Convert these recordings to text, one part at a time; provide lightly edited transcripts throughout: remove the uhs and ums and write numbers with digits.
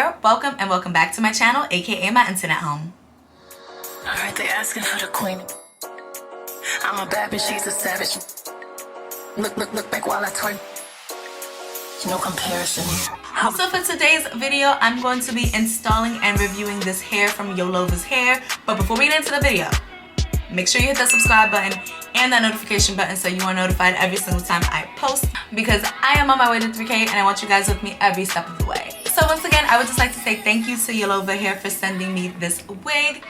there, welcome and welcome back to my channel, aka my internet home. Alright, they asking for the queen. I'm a bad bitch, she's a savage. Look back while I twerk. No comparison. So for today's video, I'm going to be installing and reviewing this hair from Yolova's hair. But before we get into the video, make sure you hit that subscribe button and that notification button so you are notified every single time I post, because I am on my way to 3K and I want you guys with me every step of the way. So once again, I would just like to say thank you to Yolova Hair for sending me this wig.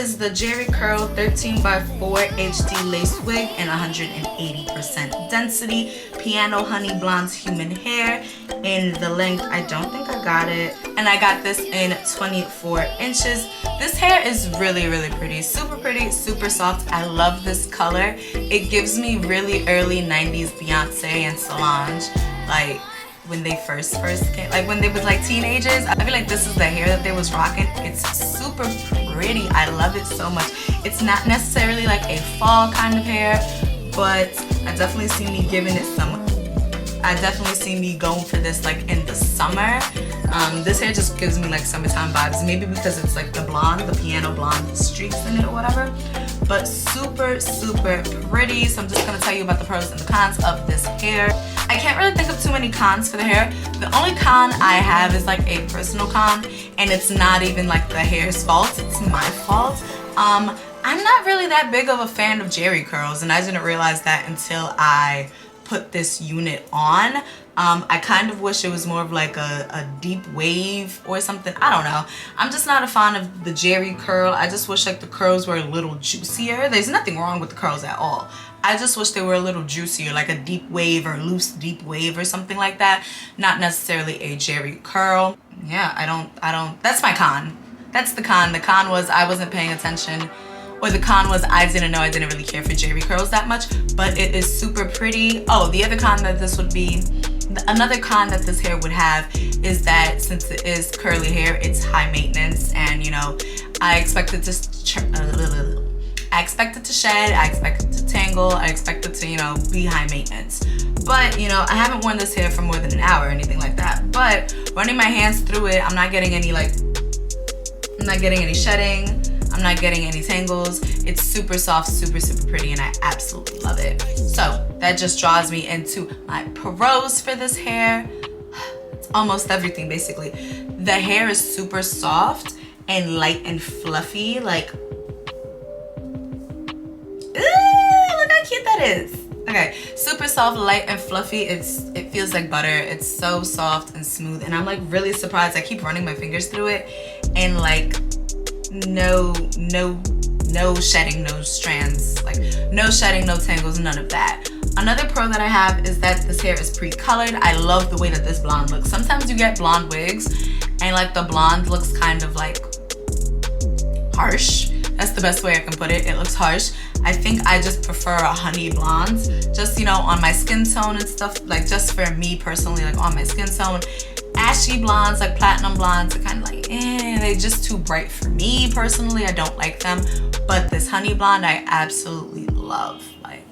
is the Jerry Curl 13x4 HD lace wig in 180% density, piano honey blonde human hair in the length, I don't think I got it, and I got this in 24 inches. This hair is really pretty, super soft. I love this color. It gives me really early 90s Beyonce and Solange, like when they first came, like when they was like teenagers. I feel like this is the hair that they was rocking. It's super pretty. I love it so much. It's not necessarily like a fall kind of hair, but I definitely see me giving it some, I definitely see me going for this like in the summer. This hair just gives me like summertime vibes, maybe because it's like the blonde, the piano blonde streaks in it or whatever, but super pretty. So I'm just gonna tell you about the pros and the cons of this hair. I can't really think of too many cons for the hair. The only con I have is like a personal con, and it's not even like the hair's fault, it's my fault. I'm not really that big of a fan of Jerry curls, and I didn't realize that until I put this unit on. I kind of wish it was more of like a deep wave or something. I don't know. I'm just not a fan of the Jerry curl. I just wish like the curls were a little juicier. There's nothing wrong with the curls at all. I just wish they were a little juicier, like a deep wave or loose deep wave or something like that. Not necessarily a Jerry curl. Yeah, I don't, that's my con. That's the con. The con was I wasn't paying attention. Or the con was I didn't know, I didn't really care for Jerry curls that much, but it is super pretty. Oh, the other con that this would be, another con that this hair would have is that since it is curly hair, it's high maintenance, and you know, I expect it to shed, I expect it to tangle, I expect it to, you know, be high maintenance. But, you know, I haven't worn this hair for more than an hour or anything like that. But running my hands through it, I'm not getting any like, I'm not getting any shedding. I'm not getting any tangles. It's super soft, super pretty, and I absolutely love it. So that just draws me into my pros for this hair. It's almost everything basically. The hair is super soft and light and fluffy. Like, look how cute that is. Okay, super soft, light and fluffy. It feels like butter. It's so soft and smooth, and I'm like really surprised. I keep running my fingers through it, and like no shedding, no strands, like no shedding, no tangles, none of that. Another pro that I have is that this hair is pre-colored. I love the way that this blonde looks. Sometimes you get blonde wigs and like the blonde looks kind of like harsh. That's the best way I can put it. It looks harsh. I think I just prefer a honey blonde, just, you know, on my skin tone and stuff, like just for me personally, like on my skin tone. Ashy blondes, like platinum blondes, are kind of like, they're just too bright for me personally. I don't like them. But this honey blonde, I absolutely love. Like,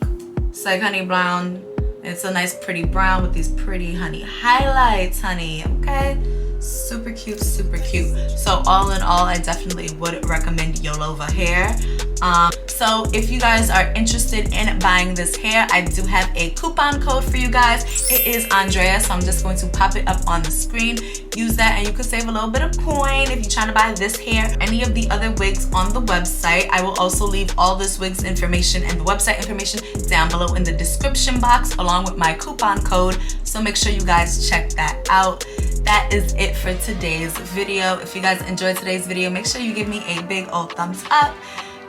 it's like honey brown. It's a nice pretty brown with these pretty honey highlights, honey, okay? Super cute, super cute. So all in all, I definitely would recommend Yolova hair. So if you guys are interested in buying this hair, I do have a coupon code for you guys. It is Andrea, so I'm just going to pop it up on the screen. Use that and you can save a little bit of coin if you're trying to buy this hair, any of the other wigs on the website. I will also leave all this wig's information and the website information down below in the description box along with my coupon code, so make sure you guys check that out. That is it for today's video. If you guys enjoyed today's video, make sure you give me a big old thumbs up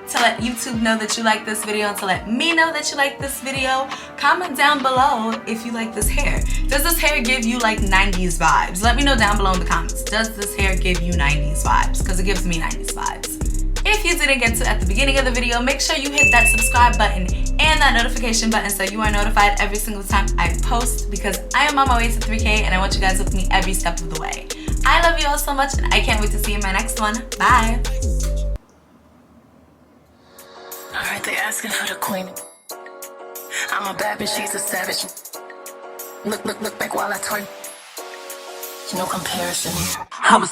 to let YouTube know that you like this video and to let me know that you like this video. Comment down below if you like this hair. Does this hair give you like 90s vibes? Let me know down below in the comments. Does this hair give you 90s vibes? Because it gives me 90s vibes. If you didn't get to at the beginning of the video, make sure you hit that subscribe button and that notification button so you are notified every single time I post, because I am on my way to 3K and I want you guys with me every step of the way. I love you all so much and I can't wait to see you in my next one. Bye. Alright, they asking for the queen. I'm a bad bitch, she's a savage. Look back while I twerk. No comparison. I'm a